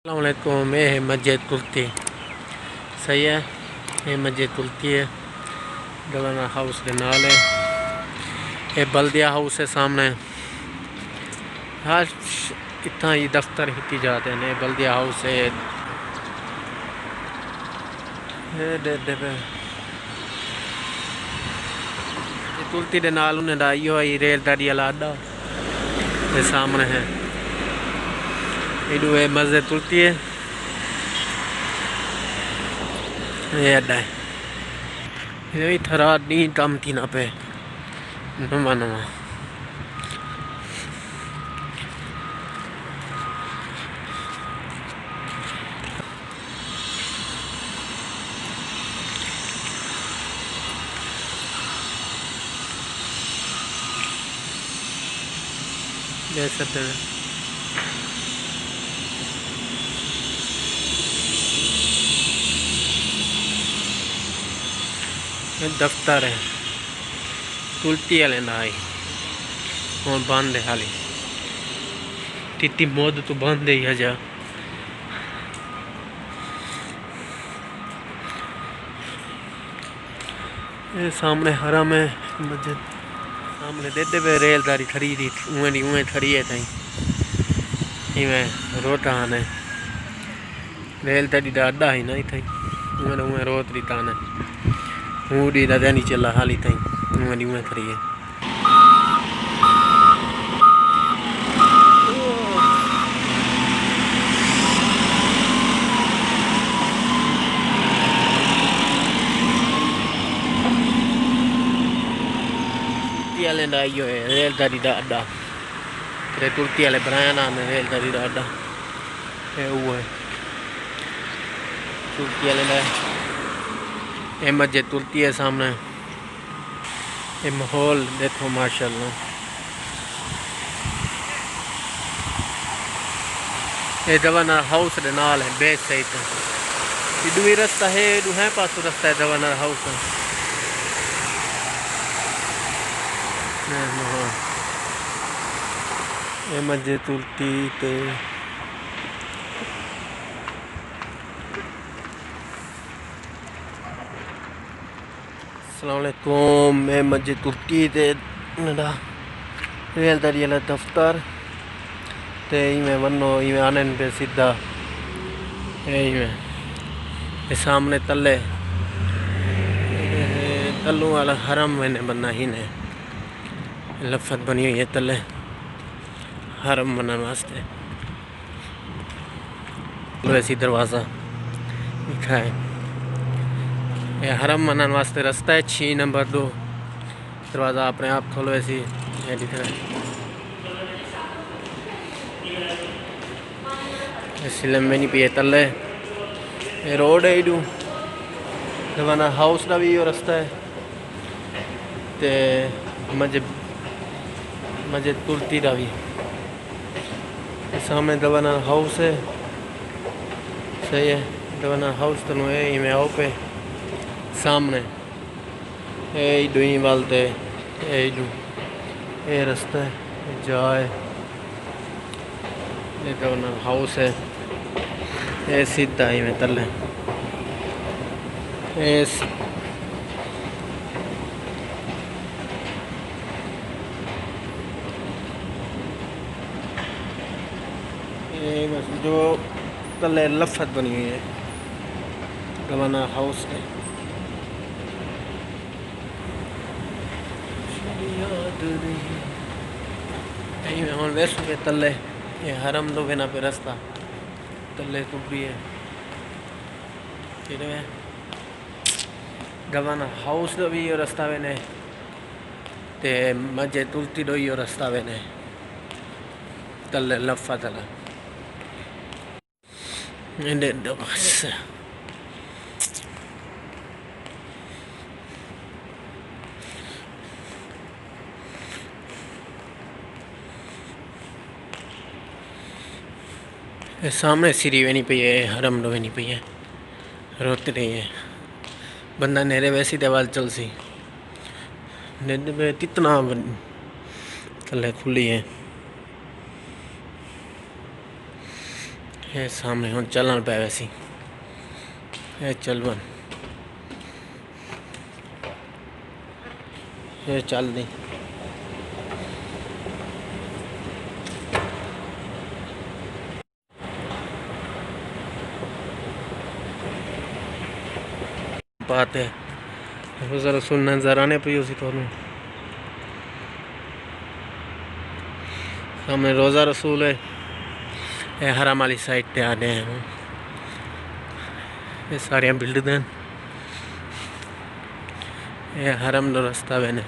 अस्सलाम वालेकुम। ये है मस्जिद कुल्ती, सही है। ये मस्जिद कुल्ती है, गवर्नर हाउस के नाल है। ये बल्दिया हाउस है सामने। हाँ, इतना ही दफ्तर ही जाते हैं। बल्दिया हाउस है। कुल्ती के नाल उन्हें इो ही रेलगाड़ी वाला अड्डा ये सामने है। इडू है मस्जिद कुल्ती है, ये अड्डा है। ये थरा डी कम थी ना पे नमा नमा। देख सकते हैं ये दफ्तर है कुल्ती वाले ना आई हूँ बंद है हाली। तिती मोद तो बंद ही हजा। ये सामने हरम है मस्जिद सामने दे पे रेलगाड़ी खड़ी थी उमें खड़ी है थी इवें रोटा ने रेलगाड़ी का अड्डा ही ना थी उमें रोत दी ताने हूँ डी दादा नहीं चला हाली थी उमें खड़ी है। रेलगाड़ी का अड्डा तुर्की वाले बनाया ना रेलगाड़ी का अड्डा वो है तुर्की वाले ये मस्जिद तुर्की है सामने। ये माहौल देखो माशाल्लाह। ये गवर्नर हाउस के नाल है बेस सही तो इडू ही रास्ता है इडू है पासों रास्ता है गवर्नर हाउस। ये मस्जिद तुर्की ते अस्सलाम वालेकुम। मैं मस्जिद तुर्की ते रेलगाड़ी वाला दफ्तर ते इवें वनो इवें आने पे सीधा ये सामने तले तल्लू वाला हरम मैंने बनना ही ने लफत बनी हुई है तले हरम बनने वास्ते। वैसी दरवाज़ा लिखा है ये हरम बनने वास्ते रास्ता है 6 नंबर 2 दरवाज़ा अपने आप खोलो ऐसी ये दिख रहा है। ऐसी लंबे नहीं पिए तले ये रोड है इडू गवर्नर हाउस का भी रास्ता है ते मस्जिद कुल्ती का भी सामने गवर्नर हाउस है, सही है। गवर्नर हाउस तो है इवें आओ पे सामने इडू ही वालते इडू ये रास्ता है जाए ये गवर्नर हाउस है। ये सीधा ही में तले ये बस जो तले लफत बनी हुई है गवर्नर हाउस में। हम वैसे पे तले ये हरम दो बिना पे रास्ता तले कुबरी है गवर्नर हाउस का भी रास्ता वेने ते मस्जिद तुल्ती दो ही रास्ता वेने तले लफा तला बस। सामने सीरी वे नहीं पी है हरम वे नहीं पी है रोती रही है बंदा नेरे वैसी दीवार चल सी कितना थले खुली है ये सामने हम चलन पे वैसी ये चलवन ये चल दी बात है रोज़ा रसूल नज़र आने पी उसी तो सामने रोज़ा रसूल है। ये हरम वाली साइड पे आ रहे हैं ये सारिया बिल्डिंग ये हरम नो रास्ता बने।